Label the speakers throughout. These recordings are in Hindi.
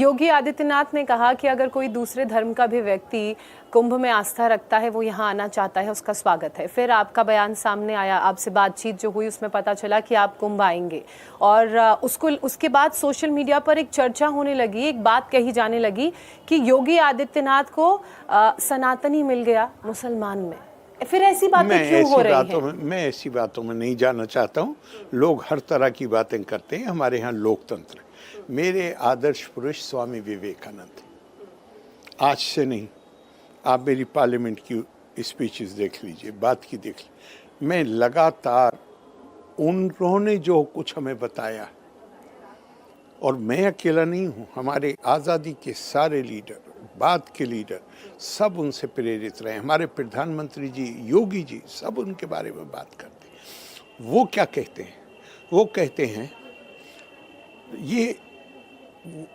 Speaker 1: योगी आदित्यनाथ ने कहा कि अगर कोई दूसरे धर्म का भी व्यक्ति कुंभ में आस्था रखता है, वो यहाँ आना चाहता है, उसका स्वागत है। फिर आपका बयान सामने आया, आपसे बातचीत जो हुई उसमें पता चला कि आप कुंभ आएंगे और उसके बाद सोशल मीडिया पर एक चर्चा होने लगी, एक बात कही जाने लगी कि योगी आदित्यनाथ को सनातनी मिल गया मुसलमान में। फिर ऐसी बातें क्यों हो रही हैं?
Speaker 2: मैं ऐसी बातों में नहीं जाना चाहता हूँ। लोग हर तरह की बातें करते हैं, हमारे यहाँ लोकतंत्र है। मेरे आदर्श पुरुष स्वामी विवेकानंद, आज से नहीं, आप मेरी पार्लियामेंट की स्पीचेस देख लीजिए, बात की देख लीजिए, मैं लगातार उन्होंने जो कुछ हमें बताया, और मैं अकेला नहीं हूँ, हमारे आज़ादी के सारे लीडर, बाद के लीडर, सब उनसे प्रेरित रहे। हमारे प्रधानमंत्री जी, योगी जी, सब उनके बारे में बात करते हैं। वो क्या कहते हैं?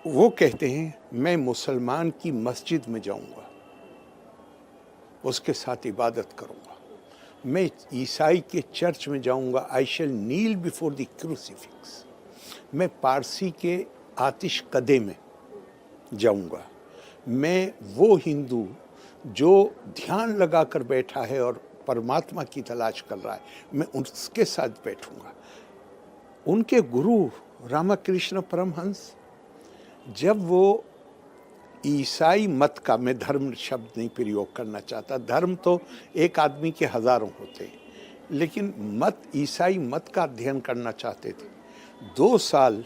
Speaker 2: वो कहते हैं मैं मुसलमान की मस्जिद में जाऊंगा, उसके साथ इबादत करूंगा। मैं ईसाई के चर्च में जाऊंगा, आई शैल नील बिफोर द क्रूसीफिक्स। मैं पारसी के आतिश कदे में जाऊंगा। मैं वो हिंदू जो ध्यान लगा कर बैठा है और परमात्मा की तलाश कर रहा है, मैं उसके साथ बैठूंगा। उनके गुरु रामकृष्ण परमहंस, जब वो ईसाई मत का, मैं धर्म शब्द नहीं प्रयोग करना चाहता, धर्म तो एक आदमी के हजारों होते हैं, लेकिन मत, ईसाई मत का अध्ययन करना चाहते थे। 2 साल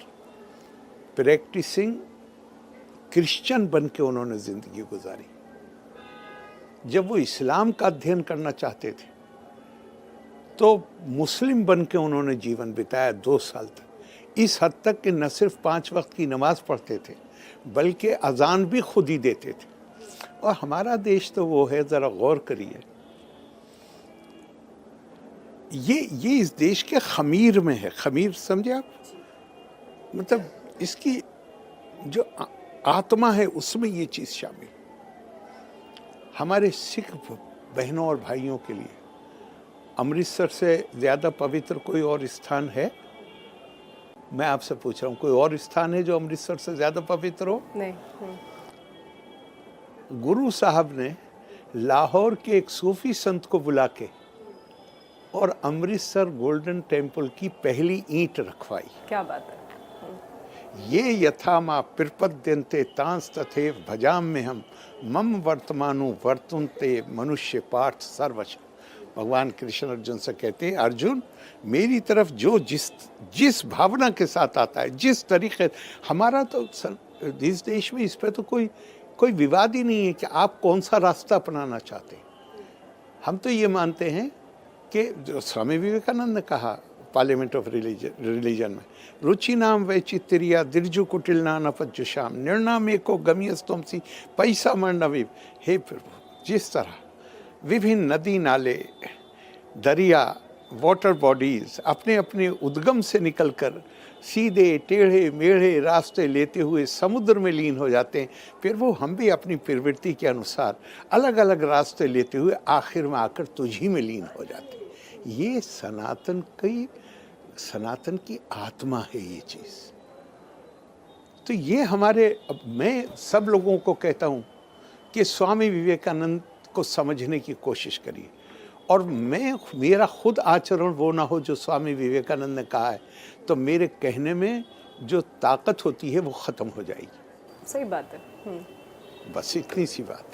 Speaker 2: प्रैक्टिसिंग क्रिश्चियन बन के उन्होंने जिंदगी गुजारी। जब वो इस्लाम का अध्ययन करना चाहते थे तो मुस्लिम बन के उन्होंने जीवन बिताया 2 साल तक। इस हद तक कि न सिर्फ 5 वक्त की नमाज पढ़ते थे, बल्कि अजान भी खुद ही देते थे। और हमारा देश तो वो है, ज़रा गौर करिए, ये इस देश के खमीर में है। खमीर समझे आप? मतलब इसकी जो आत्मा है उसमें ये चीज़ शामिल। हमारे सिख बहनों और भाइयों के लिए अमृतसर से ज़्यादा पवित्र कोई और स्थान है? मैं आपसे पूछ रहा हूँ, कोई और स्थान है जो अमृतसर से ज़्यादा पवित्र हो?
Speaker 1: नहीं।
Speaker 2: गुरु साहब ने लाहौर के एक सूफी संत को बुला के और अमृतसर गोल्डन टेम्पल की पहली ईंट रखवाई।
Speaker 1: क्या बात है।
Speaker 2: ये यथा माँ पिरपद्यन्ते तांस तथेव भजाम में हम मम वर्तमानु वर्तुन्ते मनुष्य पार्थ सर्वश। भगवान कृष्ण अर्जुन से कहते हैं, अर्जुन मेरी तरफ जो जिस भावना के साथ आता है, जिस तरीके, हमारा तो इस देश में इस पे तो कोई विवाद ही नहीं है कि आप कौन सा रास्ता अपनाना चाहते हैं। हम तो ये मानते हैं कि जो स्वामी विवेकानंद ने कहा पार्लियामेंट ऑफ रिलीजन में, रुचि नाम वैचित्रिया दिर्जु कुटिल नानपजुषाम निर्णाम एको गमियस्तुमसी पैसा मर्णवीव। हे प्रभु, जिस तरह विभिन्न नदी नाले, दरिया, वाटर बॉडीज अपने अपने उद्गम से निकलकर सीधे टेढ़े मेढ़े रास्ते लेते हुए समुद्र में लीन हो जाते हैं, फिर वो हम भी अपनी प्रवृत्ति के अनुसार अलग अलग रास्ते लेते हुए आखिर में आकर तुझी में लीन हो जाते हैं। ये सनातन की आत्मा है ये चीज़। तो ये हमारे, अब मैं सब लोगों को कहता हूँ कि स्वामी विवेकानंद को समझने की कोशिश करिए, और मेरा खुद आचरण वो ना हो जो स्वामी विवेकानंद ने कहा है, तो मेरे कहने में जो ताकत होती है वो ख़त्म हो जाएगी।
Speaker 1: सही बात है।
Speaker 2: बस इतनी सी बात।